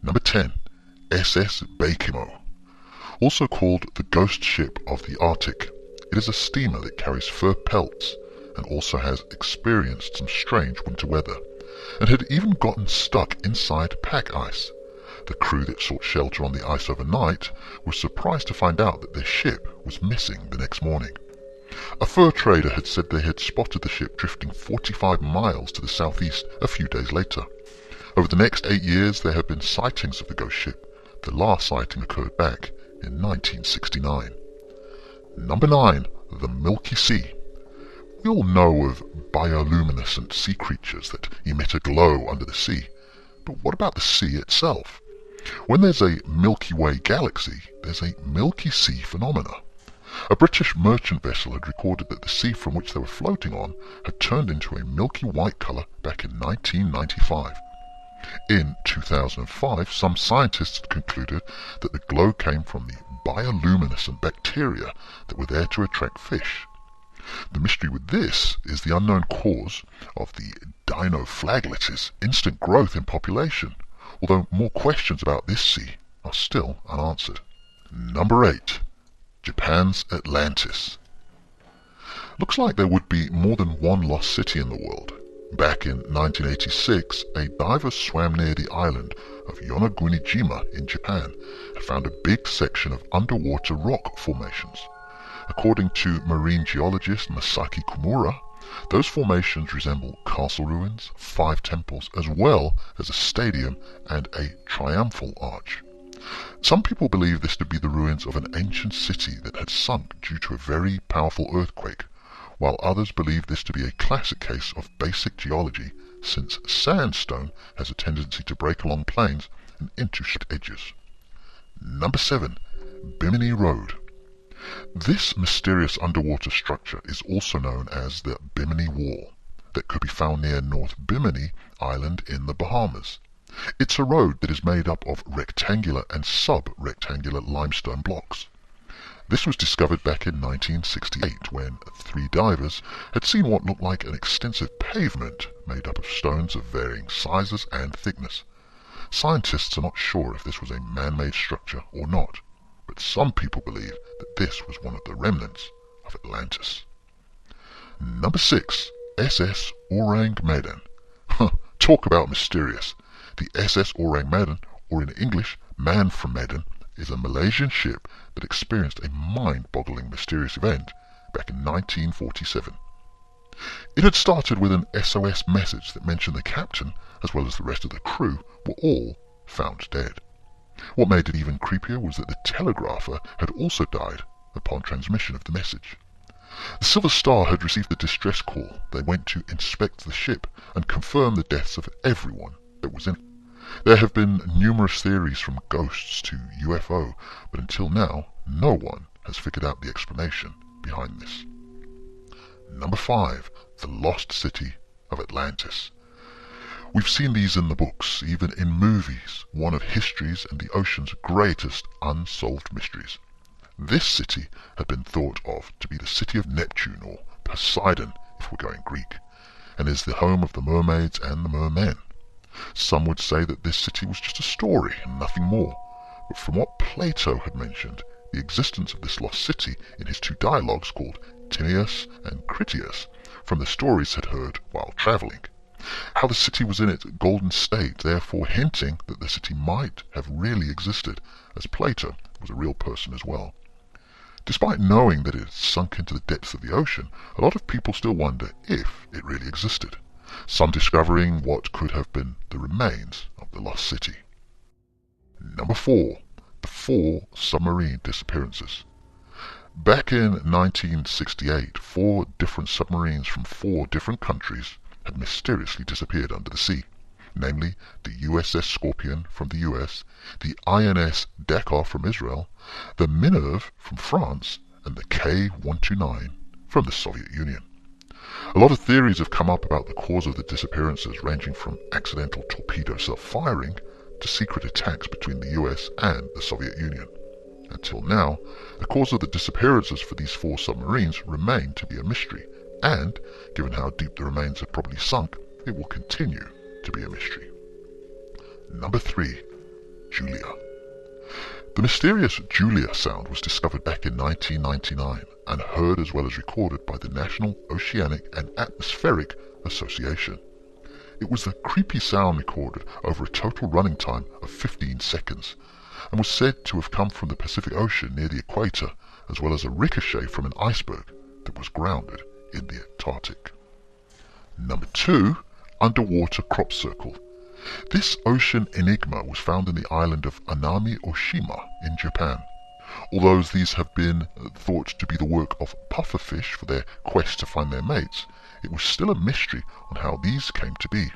Number 10. SS Bakimo. Also called the Ghost Ship of the Arctic, it is a steamer that carries fur pelts and also has experienced some strange winter weather, and had even gotten stuck inside pack ice. The crew that sought shelter on the ice overnight was surprised to find out that their ship was missing the next morning. A fur trader had said they had spotted the ship drifting 45 miles to the southeast a few days later. Over the next 8 years there have been sightings of the ghost ship. The last sighting occurred back in 1969. Number 9. The Milky Sea. We all know of bioluminescent sea creatures that emit a glow under the sea. But what about the sea itself? When there's a Milky Way galaxy, there's a Milky Sea phenomena. A British merchant vessel had recorded that the sea from which they were floating on had turned into a milky white colour back in 1995. In 2005, some scientists had concluded that the glow came from the bioluminescent bacteria that were there to attract fish. The mystery with this is the unknown cause of the dinoflagellate's instant growth in population, although more questions about this sea are still unanswered. Number 8. Japan's Atlantis. Looks like there would be more than one lost city in the world. Back in 1986, a diver swam near the island of Yonagunijima in Japan and found a big section of underwater rock formations. According to marine geologist Masaki Komura, those formations resemble castle ruins, 5 temples, as well as a stadium and a triumphal arch. Some people believe this to be the ruins of an ancient city that had sunk due to a very powerful earthquake, while others believe this to be a classic case of basic geology, since sandstone has a tendency to break along plains and into sharp edges. Number 7. Bimini Road. This mysterious underwater structure is also known as the Bimini Wall, that could be found near North Bimini Island in the Bahamas. It's a road that is made up of rectangular and sub-rectangular limestone blocks. This was discovered back in 1968 when 3 divers had seen what looked like an extensive pavement made up of stones of varying sizes and thickness. Scientists are not sure if this was a man-made structure or not, but some people believe that this was one of the remnants of Atlantis. Number 6. SS Orang Medan. Talk about mysterious. The SS Orang Medan, or in English, Man from Medan, is a Malaysian ship that experienced a mind-boggling mysterious event back in 1947. It had started with an SOS message that mentioned the captain, as well as the rest of the crew, were all found dead. What made it even creepier was that the telegrapher had also died upon transmission of the message. The Silver Star had received the distress call. They went to inspect the ship and confirm the deaths of everyone that was in it. There have been numerous theories from ghosts to UFO, but until now, no one has figured out the explanation behind this. Number 5. The Lost City of Atlantis. We've seen these in the books, even in movies, one of history's and the ocean's greatest unsolved mysteries. This city had been thought of to be the city of Neptune, or Poseidon if we're going Greek, and is the home of the mermaids and the mermen. Some would say that this city was just a story and nothing more, but from what Plato had mentioned, the existence of this lost city in his 2 dialogues called Timaeus and Critias, from the stories had heard while travelling. How the city was in its golden state, therefore hinting that the city might have really existed, as Plato was a real person as well. Despite knowing that it had sunk into the depths of the ocean, a lot of people still wonder if it really existed, some discovering what could have been the remains of the lost city. Number 4. The 4 submarine disappearances. Back in 1968, 4 different submarines from 4 different countries had mysteriously disappeared under the sea, namely the USS Scorpion from the US, the INS Dakar from Israel, the Minerve from France, and the K-129 from the Soviet Union. A lot of theories have come up about the cause of the disappearances, ranging from accidental torpedo self-firing to secret attacks between the US and the Soviet Union. Until now, the cause of the disappearances for these 4 submarines remain to be a mystery, and, given how deep the remains have probably sunk, it will continue to be a mystery. Number 3. Julia. The mysterious Julia sound was discovered back in 1999 and heard as well as recorded by the National Oceanic and Atmospheric Association. It was a creepy sound recorded over a total running time of 15 seconds and was said to have come from the Pacific Ocean near the equator, as well as a ricochet from an iceberg that was grounded in the Antarctic. Number 2. Underwater crop circle. This ocean enigma was found in the island of Anami-Oshima in Japan. Although these have been thought to be the work of pufferfish for their quest to find their mates, it was still a mystery on how these came to be.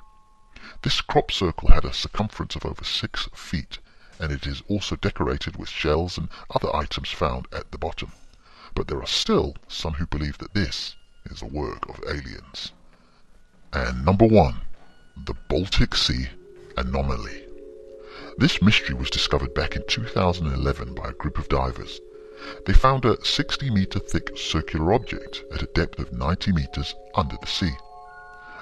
This crop circle had a circumference of over 6 feet, and it is also decorated with shells and other items found at the bottom. But there are still some who believe that this is the work of aliens. And number 1. The Baltic Sea Anomaly. This mystery was discovered back in 2011 by a group of divers. They found a 60-meter thick circular object at a depth of 90 meters under the sea.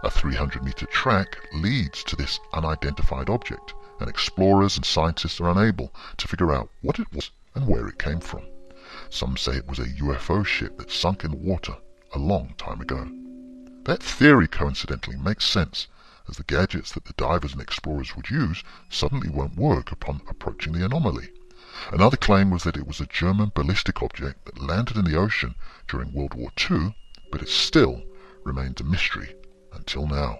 A 300-meter track leads to this unidentified object, and explorers and scientists are unable to figure out what it was and where it came from. Some say it was a UFO ship that sunk in the water a long time ago. That theory coincidentally makes sense, as the gadgets that the divers and explorers would use suddenly won't work upon approaching the anomaly. Another claim was that it was a German ballistic object that landed in the ocean during World War II, but it still remains a mystery until now.